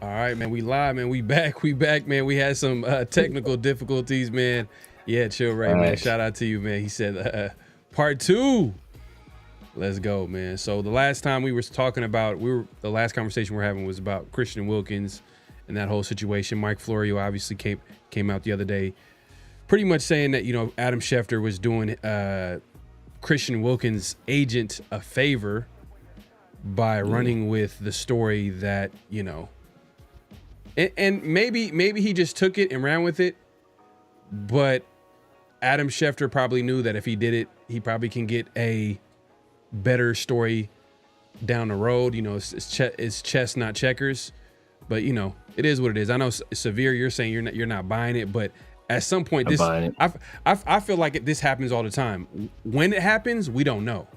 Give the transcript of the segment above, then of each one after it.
All right, man. We live, man. We back, man. We had some technical difficulties, man. Yeah, chill, Ray, man. Shout out to you, man. He said part 2. Let's go, man. So the last time we were talking about, the last conversation we're having was about Christian Wilkins and that whole situation. Mike Florio obviously came out the other day, pretty much saying that, you know, Adam Schefter was doing Christian Wilkins' agent a favor by running with the story that, you know, and maybe he just took it and ran with it, but Adam Schefter probably knew that if he did it, he probably can get a better story down the road. You know, it's chess, not checkers. But you know, it is what it is. I know, Severe, you're saying you're not buying it, but at some point, I feel like this happens all the time. When it happens, we don't know.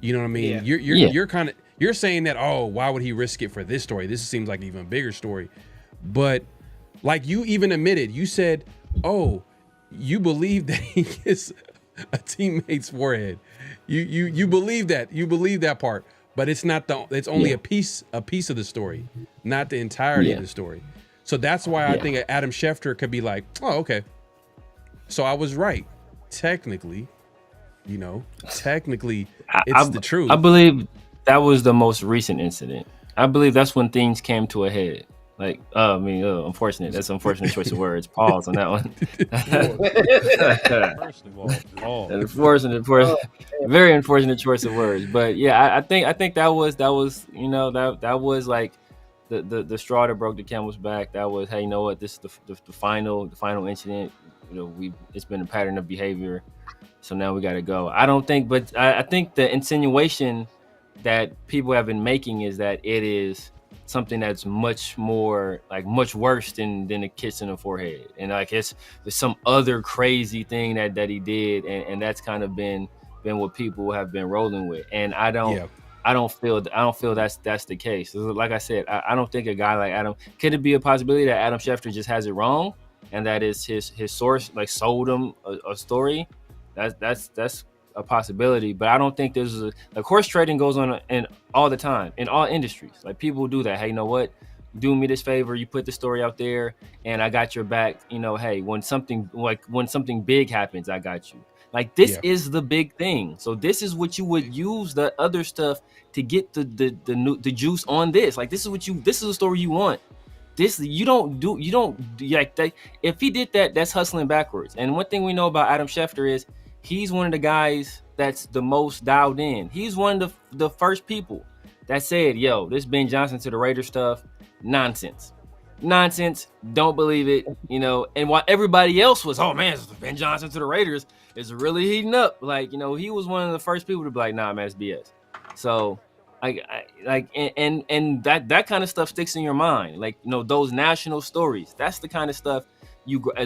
You know what I mean? Yeah. You're saying that, oh, why would he risk it for this story? This seems like an even bigger story. But like you even admitted, you said, oh, you believe that he gets a teammate's forehead. You believe that. You believe that part. But it's not it's only a piece of the story, not the entirety of the story. So that's why I think Adam Schefter could be like, oh, okay. So I was right. Technically, you know, it's the truth. I believe that was the most recent incident. I believe that's when things came to a head. Like, unfortunate. That's an unfortunate choice of words. Pause on that one. First of all, pause. Unfortunate, very unfortunate choice of words. But yeah, I think that was you know that was like the straw that broke the camel's back. That was, hey, you know what? This is the final incident. You know, it's been a pattern of behavior. So now we got to go. I think the insinuation that people have been making is that it is something that's much more, like, much worse than a kiss in the forehead, and like there's some other crazy thing that he did, and that's kind of been what people have been rolling with. And I don't feel that's the case. Like I said, I don't think a guy like Adam, could it be a possibility that Adam Schefter just has it wrong, and that is his source like sold him a story? That's a possibility, but I don't think there's like horse trading goes on in all the time in all industries. Like, people do that. Hey, you know what? Do me this favor. You put the story out there, and I got your back. You know, hey, when something big happens, I got you. Like, this is the big thing. So this is what you would use the other stuff to get the juice on this. Like, this is the story you want. This you don't like that. If he did that, that's hustling backwards. And one thing we know about Adam Schefter is he's one of the guys that's the most dialed in. He's one of the first people that said, yo, this Ben Johnson to the Raiders stuff, nonsense. Don't believe it, you know. And while everybody else was, oh man, Ben Johnson to the Raiders is really heating up. Like, you know, he was one of the first people to be like, nah, man, it's BS. So and that kind of stuff sticks in your mind. Like, you know, those national stories, that's the kind of stuff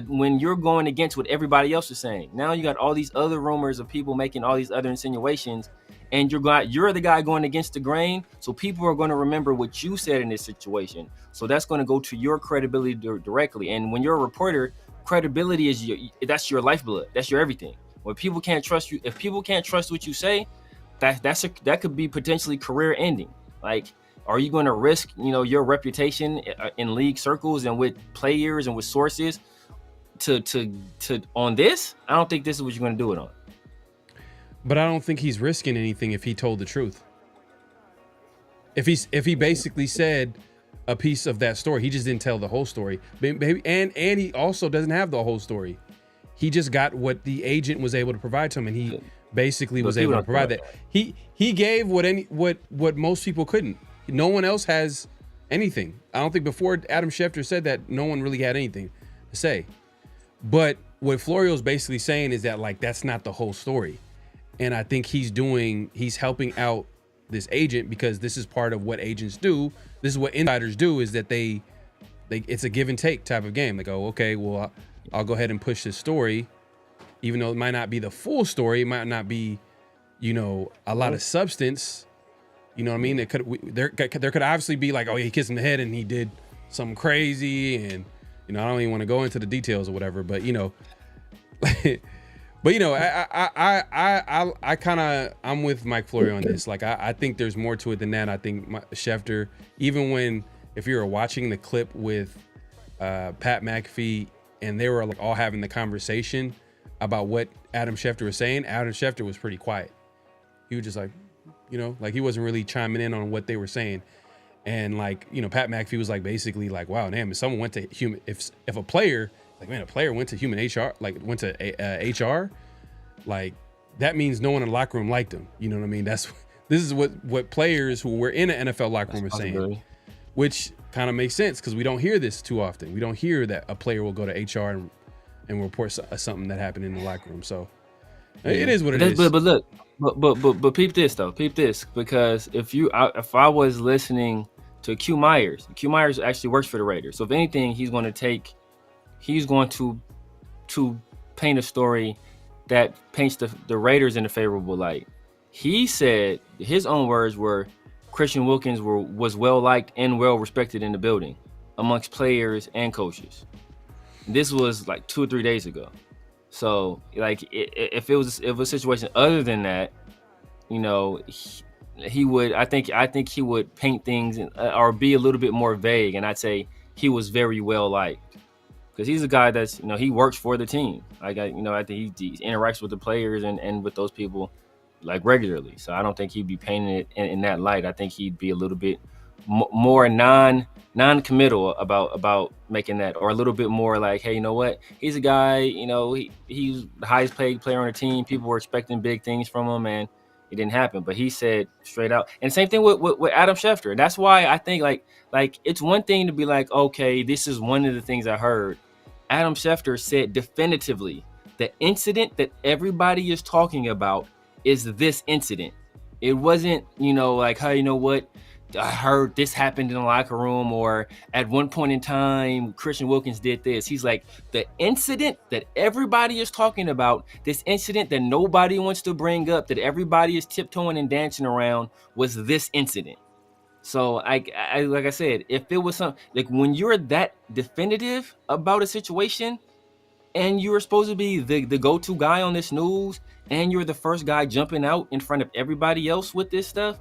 when you're going against what everybody else is saying. Now you got all these other rumors of people making all these other insinuations, and you're the guy going against the grain. So people are going to remember what you said in this situation. So that's going to go to your credibility directly. And when you're a reporter, credibility is that's your lifeblood. That's your everything. When people can't trust you, if people can't trust what you say, that could be potentially career ending. Like, are you going to risk, you know, your reputation in league circles and with players and with sources to on this? I don't think this is what you're going to do it on. But I don't think he's risking anything if he told the truth. If he basically said a piece of that story, he just didn't tell the whole story. And he also doesn't have the whole story. He just got what the agent was able to provide to him, and he basically was able to provide that. He gave what most people couldn't. No one else has anything. I don't think before Adam Schefter said that, no one really had anything to say. But what Florio's basically saying is that, like, that's not the whole story. And I think he's helping out this agent, because this is part of what agents do. This is what insiders do, is that they it's a give and take type of game. They go, okay, well, I'll go ahead and push this story, even though it might not be the full story. It might not be, you know, a lot of substance. You know what I mean? There could obviously be like, oh, he kissed him in the head and he did something crazy, and, you know, I don't even want to go into the details or whatever, but, you know, but, you know, I'm with Mike Florio on this. Like, I think there's more to it than that. I think Schefter, even when if you were watching the clip with Pat McAfee and they were like all having the conversation about what Adam Schefter was saying, Adam Schefter was pretty quiet. He was just like, you know, like he wasn't really chiming in on what they were saying. And like, you know, Pat McAfee was like basically like, wow, damn, if someone went to human, if a player, like, man, a player went to human HR, like went to HR, like that means no one in the locker room liked him. You know what I mean? This is what players who were in an NFL locker room are saying, which kind of makes sense because we don't hear this too often. We don't hear that a player will go to HR and report something that happened in the locker room. So it is what it is. But look, but peep this though, because if I was listening to Q Myers actually works for the Raiders. So if anything, he's going to paint a story that paints the Raiders in a favorable light. He said his own words were Christian Wilkins was well liked and well respected in the building amongst players and coaches. This was like 2 or 3 days ago. So like if it was a situation other than that, you know, he would, I think he would paint things or be a little bit more vague, and I'd say he was very well liked because he's a guy that's, you know, he works for the team. Like I think he interacts with the players and with those people like regularly. So I don't think he'd be painting it in that light. I think he'd be a little bit more non-committal about making that, or a little bit more like, hey, you know what? He's a guy, you know, he's the highest paid player on the team. People were expecting big things from him, and it didn't happen. But he said straight out, and same thing with Adam Schefter. And that's why I think like it's one thing to be like, okay, this is one of the things I heard. Adam Schefter said definitively the incident that everybody is talking about is this incident. It wasn't, you know, like, hey, you know what? I heard this happened in the locker room, or at one point in time, Christian Wilkins did this. He's like, the incident that everybody is talking about, this incident that nobody wants to bring up, that everybody is tiptoeing and dancing around, was this incident. So like I said, if it was something like when you're that definitive about a situation and you're supposed to be the go-to guy on this news and you're the first guy jumping out in front of everybody else with this stuff,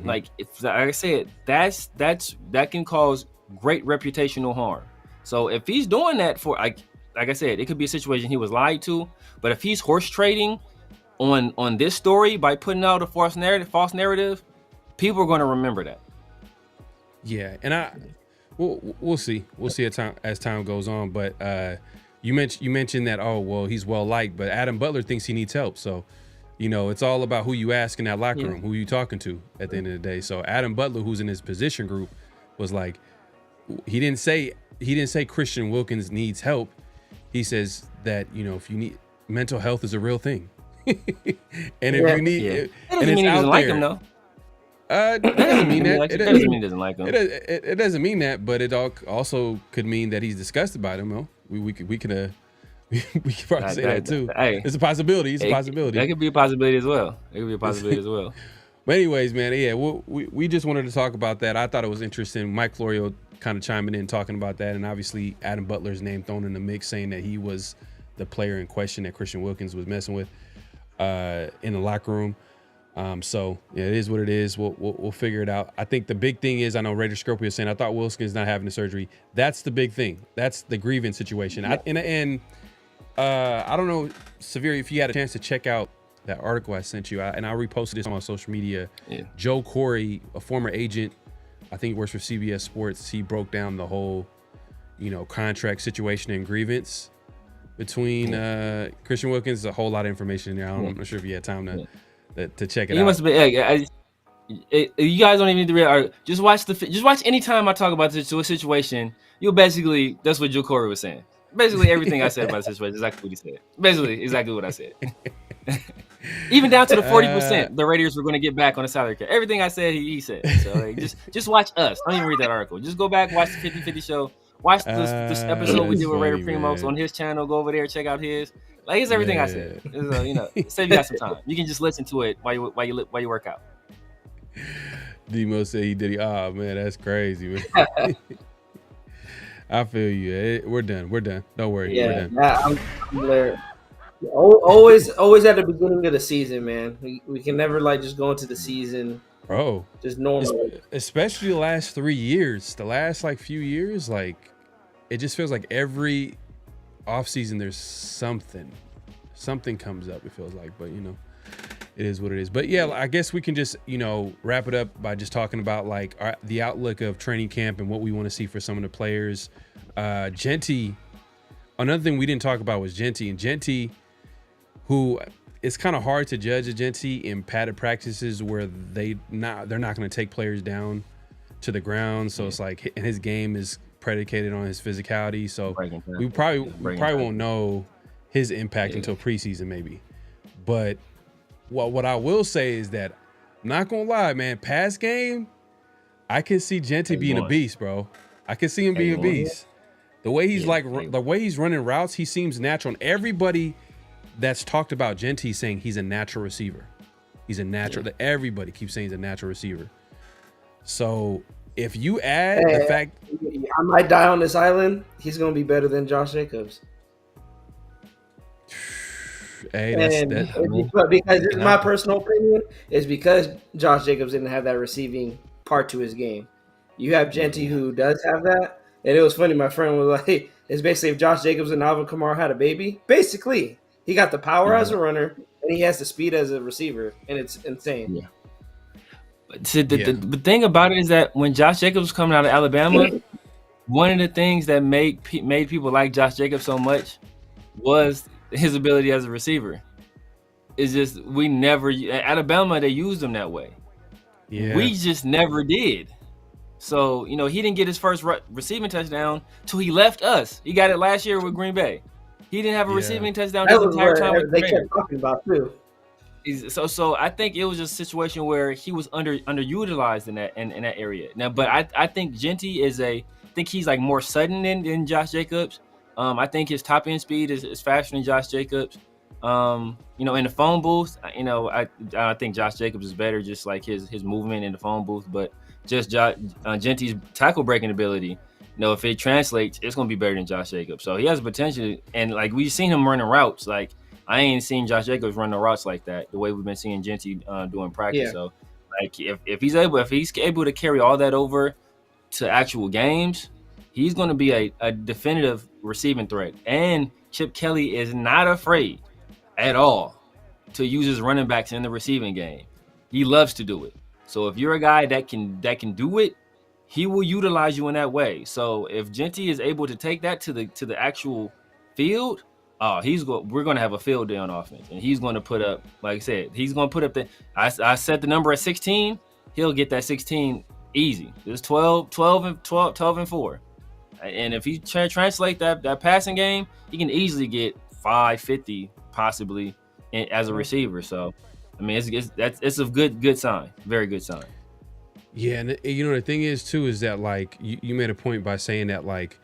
like I said, that can cause great reputational harm. So if he's doing that for like I said, it could be a situation he was lied to, but if he's horse trading on this story by putting out a false narrative, people are going to remember that. Yeah, and we'll see as time goes on. But you mentioned that, oh well, he's well liked, but Adam Butler thinks he needs help. So, you know, it's all about who you ask in that locker room, who you talking to at the end of the day. So Adam Butler, who's in his position group, was like, he didn't say Christian Wilkins needs help. He says that, you know, if you need, mental health is a real thing, and if you need, it doesn't mean he doesn't like him though. It doesn't mean that. It doesn't mean he doesn't like him. It doesn't mean that, but it also could mean that he's disgusted by him. Though we could probably say that too. Hey, it's a possibility. It's a possibility. That could be a possibility as well. But anyways, man, yeah, we just wanted to talk about that. I thought it was interesting. Mike Florio kind of chiming in, talking about that, and obviously Adam Butler's name thrown in the mix, saying that he was the player in question that Christian Wilkins was messing with in the locker room. So yeah, it is what it is. We'll figure it out. I think the big thing is, I know Raider Scorpio was saying, I thought Wilkins not having the surgery. That's the big thing. That's the grievance situation. I don't know, Severe, if you had a chance to check out that article I sent you, and I reposted this on my social media. Yeah. Joe Corey, a former agent, I think he works for CBS Sports. He broke down the whole, you know, contract situation and grievance between Christian Wilkins. A whole lot of information in there. I'm not sure if you had time to check it out. You must be. You guys don't even need to read. Just watch anytime I talk about this situation. You'll basically, that's what Joe Corey was saying. Basically everything I said about the situation is exactly what he said. Basically exactly what I said. Even down to the 40% the Raiders were going to get back on the salary cap. Everything I said, he said. So like, just watch us. Don't even read that article. Just go back, watch the 50-50 show. Watch this episode we did with Raider Primos on his channel. Go over there, check out his. Like, it's everything I said. It's, you know, save you guys some time. You can just listen to it while you work out. Demo said he did it. Oh man, that's crazy, man. I feel you. We're done. Don't worry. Yeah, we're done. I'm Blair. Always at the beginning of the season, man. We can never like just go into the season Bro, just normally. especially the last 3 years, the last like few years, like it just feels like every offseason there's something comes up, it feels like, but it is what it is. But yeah, I guess we can just wrap it up by just talking about like the outlook of training camp and what we want to see for some of the players. Genty, another thing we didn't talk about was Genty, and Genty, who it's kind of hard to judge a Genty in padded practices where they're not going to take players down to the ground, so it's like, and his game is predicated on his physicality, so we probably won't know his impact until preseason maybe. But what I will say is that, I'm not gonna lie, man, pass game, I can see Genty being a beast, bro. I can see him being a beast. The way he's the way he's running routes, he seems natural. And everybody that's talked about Genty saying he's a natural receiver. He's a natural. Everybody keeps saying he's a natural receiver. So if you add the fact, I might die on this island, he's gonna be better than Josh Jacobs. Hey, because in my personal opinion, is because Josh Jacobs didn't have that receiving part to his game. You have Genty who does have that, and it was funny. My friend was like, hey, "It's basically if Josh Jacobs and Alvin Kamara had a baby. Basically, he got the power as a runner, and he has the speed as a receiver, and it's insane." Yeah. But see, the thing about it is that when Josh Jacobs was coming out of Alabama, one of the things that made people like Josh Jacobs so much was his ability as a receiver. It's just at Alabama they used him that way. Yeah. We just never did. So he didn't get his first receiving touchdown till he left us. He got it last year with Green Bay. He didn't have a receiving touchdown his entire time with Green Bay. They kept talking about too. So I think it was just a situation where he was underutilized in that area. Now, but I think Genty he's like more sudden than Josh Jacobs. I think his top end speed is faster than Josh Jacobs. In the phone booth, I think Josh Jacobs is better, just like his movement in the phone booth. But just Genty's tackle breaking ability, if it translates, it's gonna be better than Josh Jacobs. So he has potential, and like we've seen him running routes. Like I ain't seen Josh Jacobs run the routes like that the way we've been seeing Genty doing practice. Yeah. So like if he's able to carry all that over to actual games, he's going to be a definitive receiving threat. And Chip Kelly is not afraid at all to use his running backs in the receiving game. He loves to do it. So if you're a guy that can do it, he will utilize you in that way. So if Genty is able to take that to the actual field, we're going to have a field day on offense. And he's going to put up, like I said, he's going to put up I set the number at 16. He'll get that 16 easy. It's 12 and 4. And if he translate that passing game, he can easily get 550 possibly as a receiver. So, I mean, it's a good sign, very good sign. Yeah, and the thing is too is that like you made a point by saying that like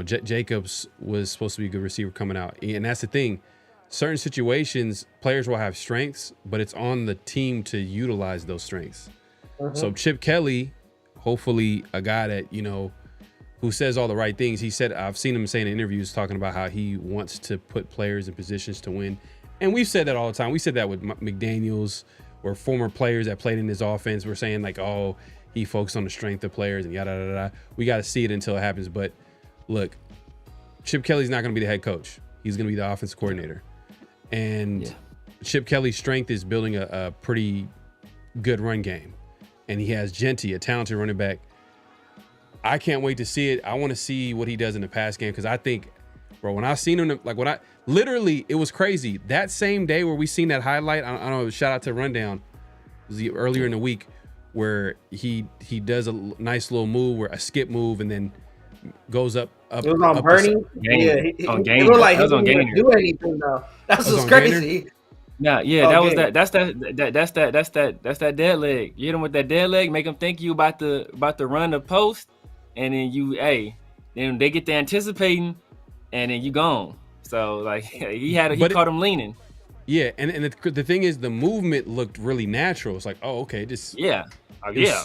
Jacobs was supposed to be a good receiver coming out, and that's the thing. Certain situations, players will have strengths, but it's on the team to utilize those strengths. Mm-hmm. So Chip Kelly, hopefully a guy that who says all the right things. He said, I've seen him say in interviews talking about how he wants to put players in positions to win. And we've said that all the time. We said that with McDaniels or former players that played in his offense. We're saying like, oh, he focused on the strength of players and yada, yada, yada. We got to see it until it happens. But look, Chip Kelly's not going to be the head coach. He's going to be the offensive coordinator. And Chip Kelly's strength is building a pretty good run game. And he has Genty, a talented running back. I can't wait to see it. I want to see what he does in the pass game because I think, bro, when I seen him, like literally, it was crazy. That same day where we seen that highlight, I don't know, shout out to Rundown, it was earlier in the week where he does a nice little move, where a skip move, and then goes up. It was on Bernie. He looked like he didn't do anything though. That's what's crazy. Yeah, that's that dead leg. You hit him with that dead leg, make him think you about to run the post, and then then they get to anticipating, and then you gone. So like he caught him leaning. Yeah, and the thing is, the movement looked really natural. It's like, oh, okay, just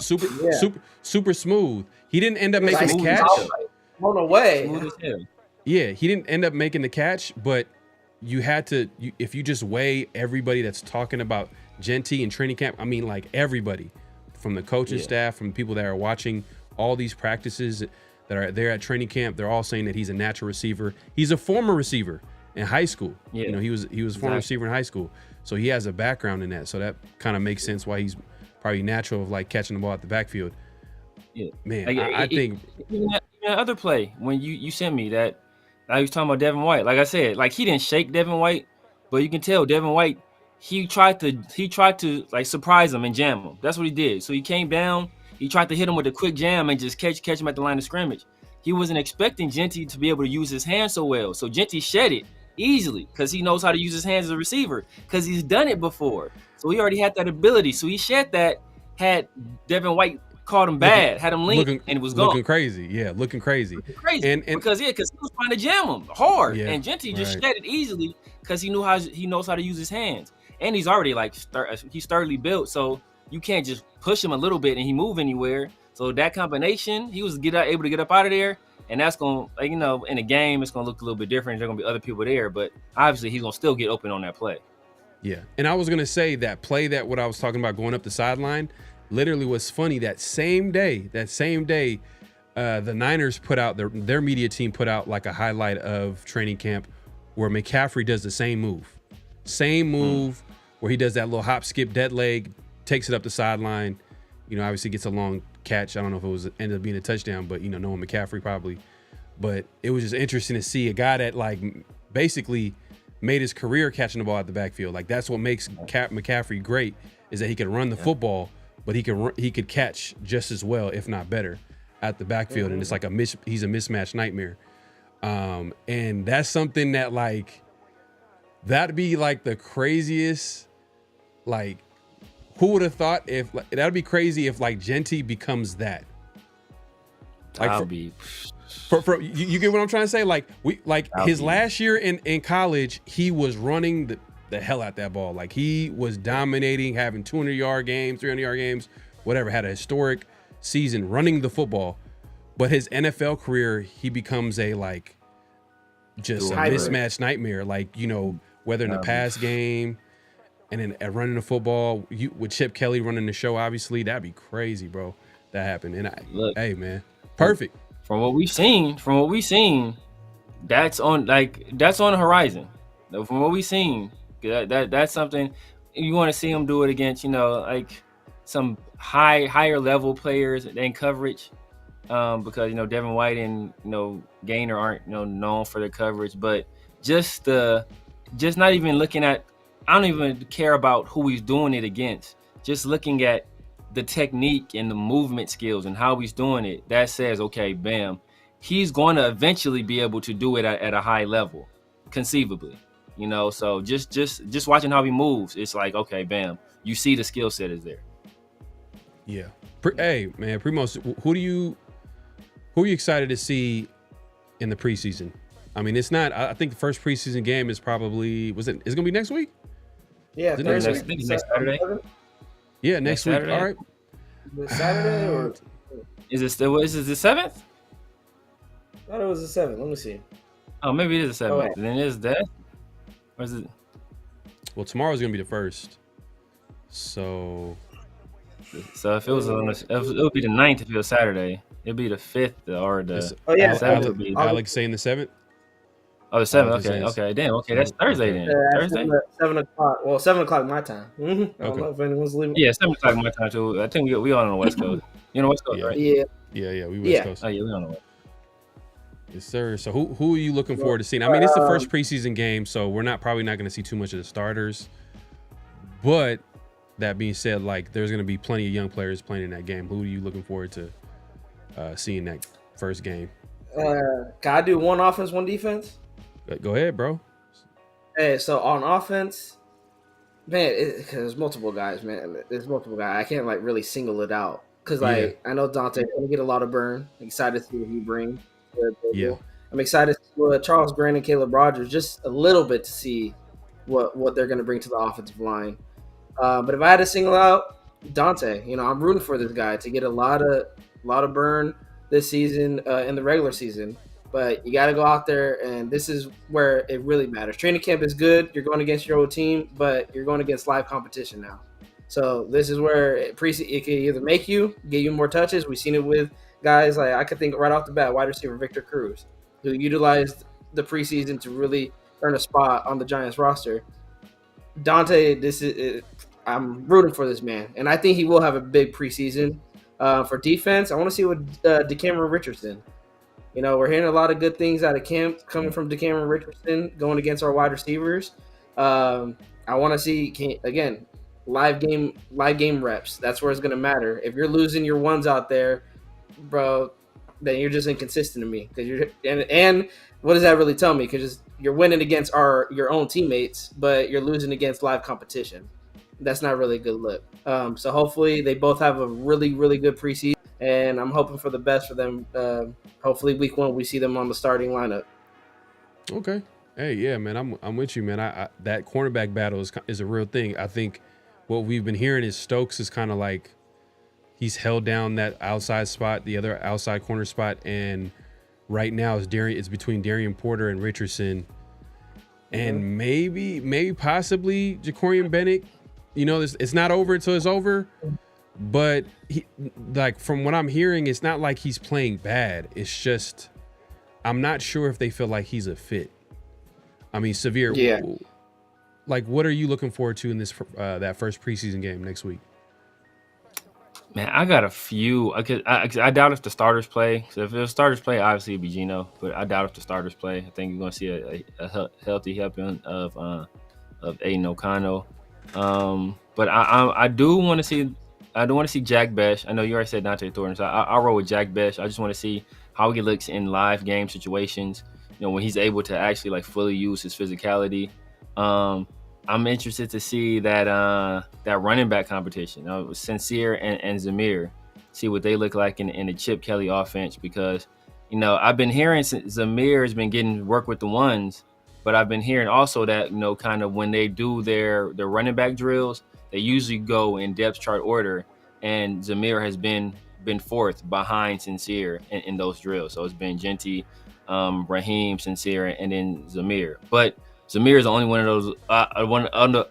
super smooth. He didn't end up making the catch. On the way. Yeah, he didn't end up making the catch, but you had to. If you just weigh everybody that's talking about Genty and training camp, I mean, like everybody, from the coaching staff, from people that are watching all these practices that are there at training camp, they're all saying that he's a natural receiver. He's a former receiver in high school. You know, he was a former receiver in high school, so he has a background in that. So that kind of makes sense why he's probably natural of like catching the ball at the backfield. Yeah, man, like, I think even that other play when you sent me that, I was talking about Devin White. Like I said, like he didn't shake Devin White, but you can tell Devin White, he tried to like surprise him and jam him. That's what he did. So he came down, he tried to hit him with a quick jam and just catch him at the line of scrimmage. He wasn't expecting Genty to be able to use his hands so well. So Genty shed it easily because he knows how to use his hands as a receiver because he's done it before. So he already had that ability. So he shed that, had Devin White caught him bad, had him lean, and it was gone. Looking crazy. Yeah, looking crazy. And because he was trying to jam him hard. And Genty just shed it easily because he knows how to use his hands. And he's already like he's sturdily built, so you can't just push him a little bit and he move anywhere. So that combination, he was able to get up out of there, and that's gonna, like, you know, in a game it's gonna look a little bit different. There's gonna be other people there, but obviously he's gonna still get open on that play. Yeah, and I was gonna say that play, that what I was talking about going up the sideline, literally was funny. That same day, the Niners put out their media team put out like a highlight of training camp where McCaffrey does the same move. Where he does that little hop, skip, dead leg, takes it up the sideline. You know, obviously gets a long catch. I don't know if it ended up being a touchdown, but, you know, knowing McCaffrey probably. But it was just interesting to see a guy that like basically made his career catching the ball at the backfield. Like that's what makes McCaffrey great, is that he could run the football, but he could catch just as well, if not better, at the backfield. And it's like he's a mismatch nightmare. And that's something that like, that'd be like the craziest. Like, who would have thought that'd be crazy if like Genty becomes that? Like, you get what I'm trying to say? Like his last year in college, he was running the hell out that ball. Like he was dominating, having 200-yard games, 300-yard games, whatever. Had a historic season running the football. But his NFL career, he becomes a like just a mismatch nightmare. Like, you know, whether in the pass game. And then running the football, with Chip Kelly running the show, obviously, that'd be crazy, bro. That happened. And hey, man, perfect. From what we've seen, that's on the horizon. From what we've seen, that's something you want to see him do it against, you know, like some higher level players in coverage, because, you know, Devin White and, you know, Gainer aren't, you know, known for their coverage, but just not even looking at. I don't even care about who he's doing it against. Just looking at the technique and the movement skills and how he's doing it, that says, okay, bam, he's going to eventually be able to do it at a high level, conceivably. You know, so just watching how he moves, it's like, okay, bam, you see the skill set is there. Yeah. Hey, man, Primos, who are you excited to see in the preseason? I mean, it's not. I think the first preseason game is probably is it going to be next week? Yeah, next Saturday. Yeah, next week. Saturday. All right. Saturday or is it still? Is it the 7th? I thought it was the 7th. Let me see. Oh, maybe it is the 7th. Then is that? Or is it? Well, tomorrow's gonna be the 1st. So if it was it would be the 9th if it was Saturday. It'd be the 5th or the. Alex saying the 7th. Oh, the 7th. Okay. Damn. Okay, that's Thursday then. Thursday. 7 o'clock. Well, 7 o'clock my time. Mm-hmm. I don't know if anyone's leaving. Yeah, 7 o'clock my time too. I think we on the West Coast. You know West Coast, right? Yeah. We West Coast. Oh yeah, we on the West. Yes, sir. So who are you looking forward to seeing? I mean, it's the first preseason game, so we're probably not going to see too much of the starters. But that being said, like there's going to be plenty of young players playing in that game. Who are you looking forward to seeing that first game? Can I do one offense, one defense? Go ahead, bro. Hey, so on offense, man, there's multiple guys, man. There's multiple guys. I can't like really single it out because I know Dante's gonna get a lot of burn. I'm excited to see what he brings. I'm excited to see what Charles Grant and Caleb Rogers, just a little bit to see what they're gonna bring to the offensive line. But if I had to single out Dante, you know, I'm rooting for this guy to get a lot of burn this season in the regular season. But you got to go out there, and this is where it really matters. Training camp is good. You're going against your old team, but you're going against live competition now. So this is where it can either make you, get you more touches. We've seen it with guys like I could think right off the bat, wide receiver Victor Cruz, who utilized the preseason to really earn a spot on the Giants roster. Dante, I'm rooting for this man, and I think he will have a big preseason. For defense, I want to see what DeCameron Richardson. We're hearing a lot of good things out of camp coming from DeCameron Richardson going against our wide receivers. I want to see again live game reps. That's where it's going to matter. If you're losing your ones out there, bro, then you're just inconsistent to me. Because and what does that really tell me? Because you're winning against your own teammates, but you're losing against live competition. That's not really a good look. So hopefully they both have a really, really good preseason, and I'm hoping for the best for them. Hopefully week 1 we see them on the starting lineup. Okay. Hey, yeah, man, I'm with you, man. I that cornerback battle is a real thing. I think what we've been hearing is Stokes is kind of like he's held down that outside spot, the other outside corner spot, and right now it's between Darian Porter and Richardson, and maybe possibly Jacorian Bennett. It's not over until it's over, but from what I'm hearing, it's not like he's playing bad. It's just I'm not sure if they feel like he's a fit. I mean, Severe. Yeah. What are you looking forward to in this that first preseason game next week? Man, I got a few. I doubt if the starters play. So if the starters play, obviously it'd be Geno. But I doubt if the starters play. I think you're going to see a healthy helping of Aiden O'Connell. But I do want to see. I don't want to see Jack Besh. I know you already said Dante Thornton, so I'll roll with Jack Besh. I just want to see how he looks in live game situations. When he's able to actually fully use his physicality. I'm interested to see that running back competition, Sincere and Zamir, see what they look like in the Chip Kelly offense, because I've been hearing Zamir has been getting work with the ones, but I've been hearing also that kind of when they do their running back drills, they usually go in depth chart order, and Zamir has been fourth behind Sincere in those drills. So it's been Genty, Raheem, Sincere, and then Zamir. But Zamir is the only one of those,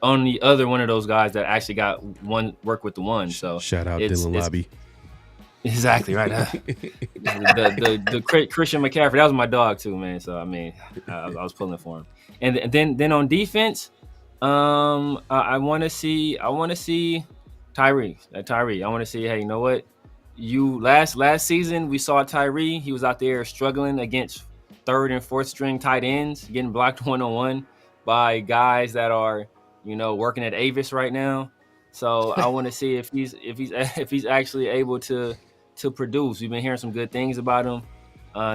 only other one of those guys that actually got one work with the one. So shout out Dylan Lobby. Exactly right. the Christian McCaffrey, that was my dog too, man. So I mean, I was pulling it for him. And then on defense, I want to see Tyree. I want to see, hey, you know what? Last season we saw Tyree. He was out there struggling against third and fourth string tight ends, getting blocked 1-on-1 by guys that are, working at Avis right now. So I want to see if he's actually able to produce. We've been hearing some good things about him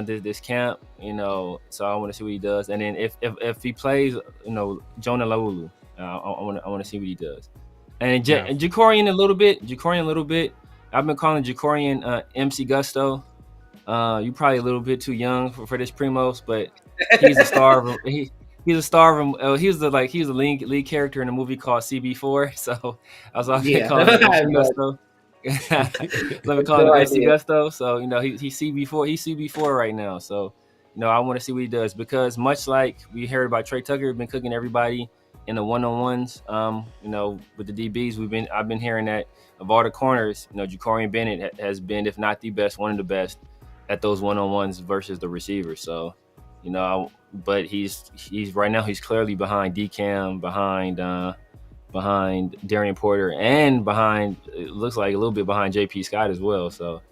this camp, So I want to see what he does. And then if he plays, Jonah Laulu, I want to see what he does. And Jacorian a little bit. I've been calling Jacorian MC Gusto. You're probably a little bit too young for this Primos, but he's a star of he's a star of he was the lead character in a movie called CB4. So I was always calling him MC Gusto. Let me call him MC Gusto. So he's CB4. He's CB4 right now. So I want to see what he does, because much like we heard about Trey Tucker, been cooking everybody in the one-on-ones. With the DBs, I've been hearing that of all the corners, Jacorian Bennett has been, if not the best, one of the best at those one-on-ones versus the receivers. So, but he's right now he's clearly behind DCam, behind Darian Porter, and it looks like a little bit behind JP Scott as well. So,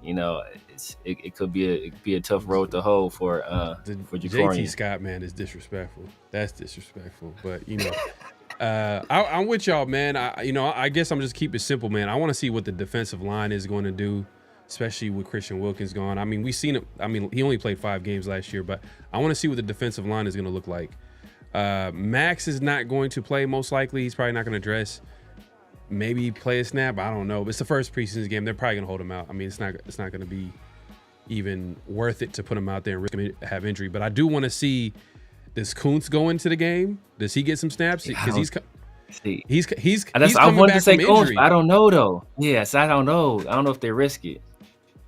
it could be a tough road to hoe for Jacorian. JT Scott, man, is disrespectful. That's disrespectful. But I'm with y'all, man. I guess I'm just keep it simple, man. I want to see what the defensive line is going to do, especially with Christian Wilkins gone. I mean, we've seen it. I mean, he only played 5 games last year, but I want to see what the defensive line is going to look like. Max is not going to play, most likely. He's probably not going to dress. Maybe play a snap. I don't know. But it's the first preseason game. They're probably going to hold him out. I mean, it's not going to be even worth it to put him out there and risk him to have injury. But I do want to see, does Kuntz go into the game? Does he get some snaps? Because he's I wanted to say Kuntz, injury. I don't know though. Yes, I don't know. I don't know if they risk it.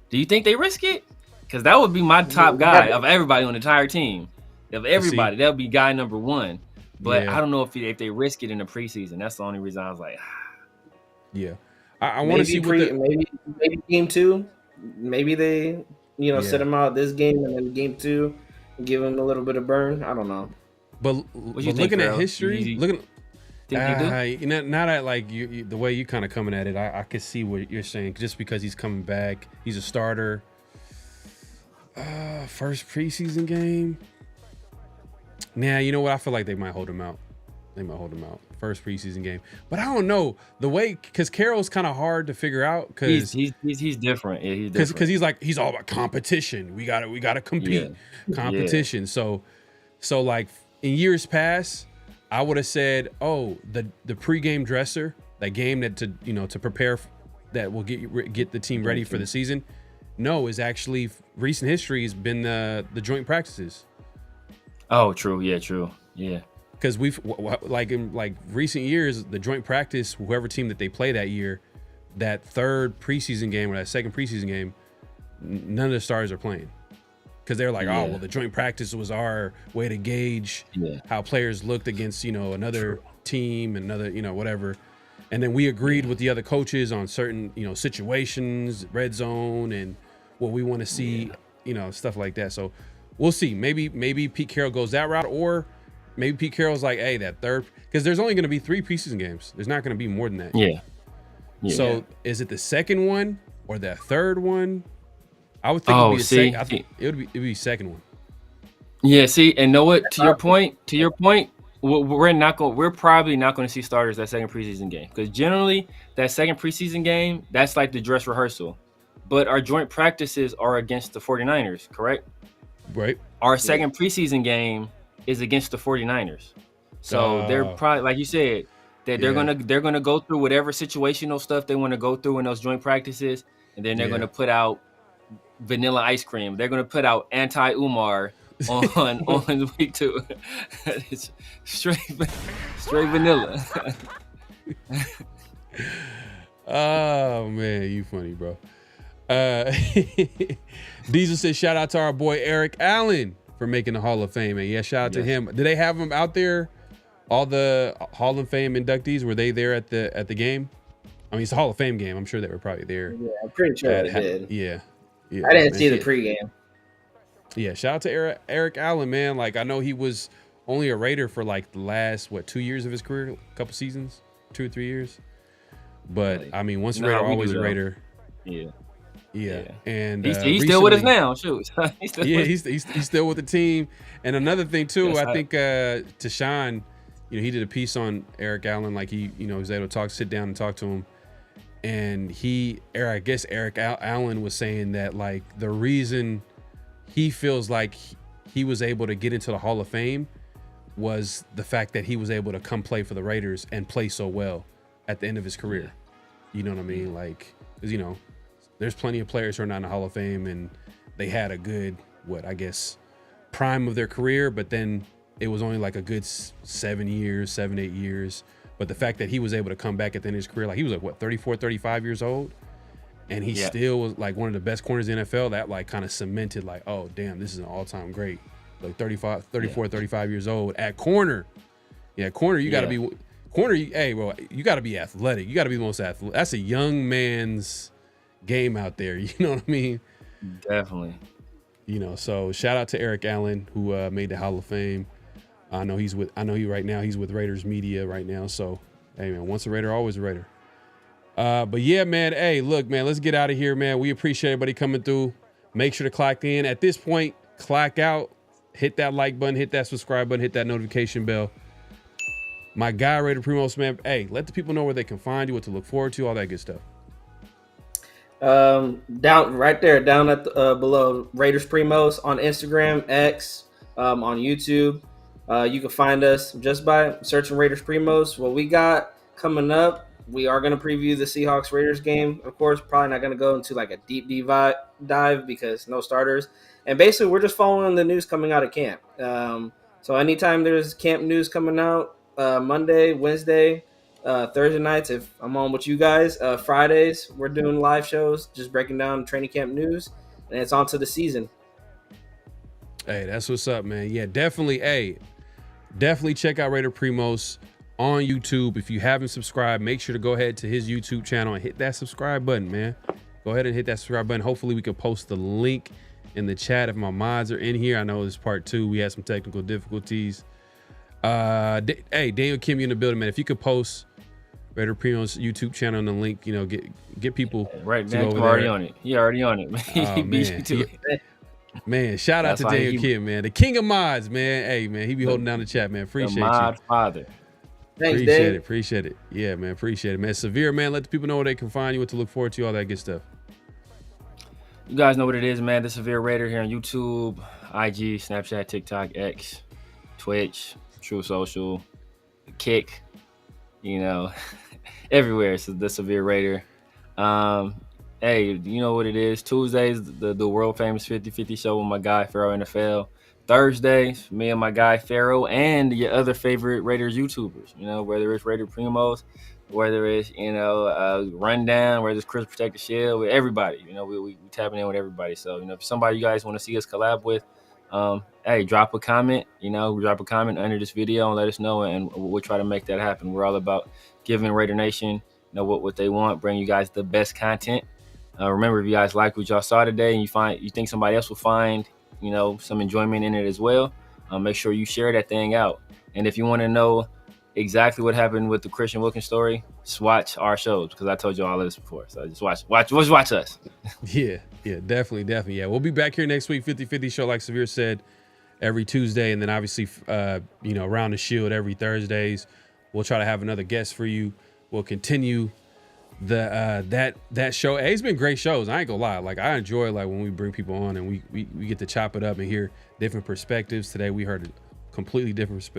Do you think they risk it? Because that would be my top guy of everybody on the entire team. Of everybody, that would be guy number 1. But I don't know if they risk it in the preseason. That's the only reason I was like, Yeah. I want to see what maybe game 2. Maybe they, sit him out this game and then game 2, give him a little bit of burn. I don't know. But looking at history, now that like you the way you kind of coming at it, I could see what you're saying. Just because he's coming back, he's a starter. First preseason game. Nah, you know what? I feel like they might hold him out. First preseason game, but I don't know the way, because Carroll's kind of hard to figure out because he's different. Yeah, he's different. Because he's all about competition. We gotta compete. Yeah. Competition. Yeah. So like in years past, I would have said, oh, the pregame dresser, that game that to prepare, that will get the team ready for the season. No, is actually recent history has been the joint practices. Oh, true. Yeah, true. Yeah. Because we've in recent years, the joint practice, whoever team that they play that year, that third preseason game or that second preseason game, none of the stars are playing. Because they're like, oh, well, the joint practice was our way to gauge how players looked against, another team and another, whatever. And then we agreed with the other coaches on certain, situations, red zone, and what we want to see, stuff like that. So we'll see. Maybe Pete Carroll goes that route, or maybe Pete Carroll's like, hey, that third, because there's only going to be 3 preseason games. There's not going to be more than that. Yeah. So is it the second one or the third one? I would think it would be the second. I think it would be second one. Yeah. See, and know what? To your point, we're probably not going to see starters that second preseason game, because generally that second preseason game, that's like the dress rehearsal. But our joint practices are against the 49ers, correct? Right. Our second preseason game is against the 49ers. So they're probably, like you said, that they're gonna go through whatever situational stuff they want to go through in those joint practices, and then they're gonna put out vanilla ice cream. They're gonna put out anti-Umar on week 2. It's straight vanilla. Oh man, you funny, bro. Diesel says, shout out to our boy Eric Allen for making the Hall of Fame. And yeah, shout out to him. Did they have him out there? All the Hall of Fame inductees, were they there at the game? I mean, it's a Hall of Fame game. I'm sure they were probably there. Yeah, I'm pretty sure they did. Yeah. I didn't see the pregame. Yeah, shout out to Eric Allen, man. Like, I know he was only a Raider for like the last 2 years of his career, a couple seasons, 2 or 3 years. But I mean, once a Raider, always a Raider. Yeah. And he's still with us now. Shoot. he's still with the team. And another thing too, I think Tashawn, he did a piece on Eric Allen, like he was able to sit down and talk to him. And I guess Eric Allen was saying that like the reason he feels like he was able to get into the Hall of Fame was the fact that he was able to come play for the Raiders and play so well at the end of his career. You know what I mean? Like, 'cause, there's plenty of players who are not in the Hall of Fame and they had a good, prime of their career, but then it was only like a good 7, 8 years. But the fact that he was able to come back at the end of his career, like he was like 34, 35 years old, and he still was like one of the best corners in the NFL, that like kind of cemented like, oh damn, this is an all-time great. Like 35 years old at corner. Yeah, corner, you gotta be hey bro, you gotta be athletic. You gotta be the most athletic. That's a young man's game out there, you know what I mean? Definitely. So shout out to Eric Allen, who made the Hall of Fame. I know he's with Raiders Media right now. So hey man, once a Raider, always a Raider. But yeah, man, hey, look, man, let's get out of here, man. We appreciate everybody coming through. Make sure to clock in. At this point, clock out, hit that like button, hit that subscribe button, hit that notification bell. My guy, Raider Primos, man, hey, let the people know where they can find you, what to look forward to, all that good stuff. Down right there, down at below, Raiders Primos on Instagram, X, on YouTube. You can find us just by searching Raiders Primos. What we got coming up, we are going to preview the Seahawks Raiders game. Of course, probably not going to go into like a deep dive because no starters. And basically, we're just following the news coming out of camp. So anytime there's camp news coming out, Monday, Wednesday, Thursday nights, if I'm on with you guys, Fridays, we're doing live shows, just breaking down training camp news, and it's on to the season. Hey, that's what's up, man. Yeah, definitely check out Raider Primos on YouTube. If you haven't subscribed, make sure to go ahead to his YouTube channel and hit that subscribe button, man. Go ahead and hit that subscribe button. Hopefully we can post the link in the chat if my mods are in here. I know this is part 2. We had some technical difficulties. Hey, Daniel Kim, you in the building, man. If you could post Raider Primo's YouTube channel and the link, you know, get people right to now. go over Already there. on it. He already on it, man. He beat you to it. Man, shout out That's to why Daniel Kim, man. The king of mods, man. Hey, man, he be holding down the chat, man. Appreciate the mod you. father. Thanks, Appreciate Dave. it. Appreciate it. Yeah, man. Appreciate it, man. Severe, man. Let the people know where they can find you, what to look forward to, all that good stuff. You guys know what it is, man. The Severe Raider here on YouTube, IG, Snapchat, TikTok, X, Twitch, True Social, Kick, you know, everywhere. So the Severe Raider. Hey, you know what it is. Tuesdays, the world famous 50-50 show with my guy PharoahNFL. Thursdays, me and my guy Pharaoh and your other favorite Raiders YouTubers. You know, whether it's Raider Primos, whether it's, you know, Rundown, whether it's Chris Protect the Shield, with everybody. You know, we tapping in with everybody. So, you know, if somebody you guys want to see us collab with, hey, drop a comment. You know, drop a comment under this video and let us know, and we'll try to make that happen. We're all about giving Raider Nation, you know, what they want, bring you guys the best content. Remember, if you guys like what y'all saw today and you think somebody else will find, you know, some enjoyment in it as well, make sure you share that thing out. And if you want to know exactly what happened with the Christian Wilkins story, just watch our shows, because I told you all of this before. So just watch us. Yeah, definitely. Yeah, we'll be back here next week, 50-50 show, like Severe said, every Tuesday, and then obviously, you know, Around the Shield every Thursdays. We'll try to have another guest for you. We'll continue that show. Hey, it's been great shows. I ain't gonna lie. Like, I enjoy, like, when we bring people on and we get to chop it up and hear different perspectives. Today we heard a completely different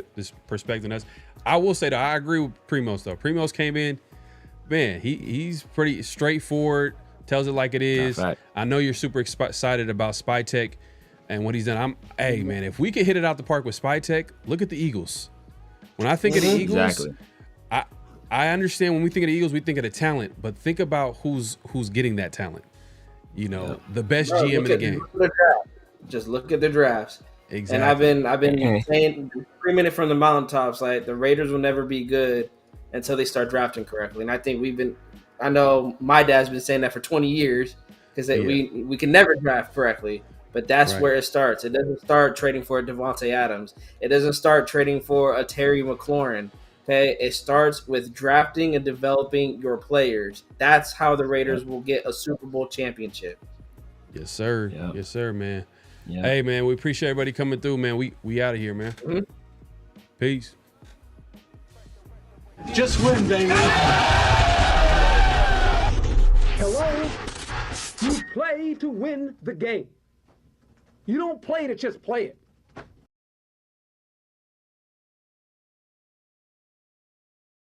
perspective than us. I will say that I agree with Primos though. Primos came in, man, he's pretty straightforward, tells it like it is. I know you're super excited about Spy Tech and what he's done. Hey man, if we can hit it out the park with Spy Tech, look at the Eagles. When I think of the Eagles, exactly. I understand when we think of the Eagles, we think of the talent, but think about who's getting that talent. You know, the best GM in the game. Just look at the drafts. Exactly. And I've been saying, screaming it from the mountaintops, like the Raiders will never be good until they start drafting correctly. And I think I know my dad's been saying that for 20 years, because we can never draft correctly. But that's where it starts. It doesn't start trading for a Devontae Adams. It doesn't start trading for a Terry McLaurin. Okay, it starts with drafting and developing your players. That's how the Raiders will get a Super Bowl championship. Yes, sir. Yep. Yes, sir, man. Yep. Hey, man, we appreciate everybody coming through, man. We out of here, man. Mm-hmm. Peace. Just win, baby. Hello? You play to win the game. You don't play to just play it.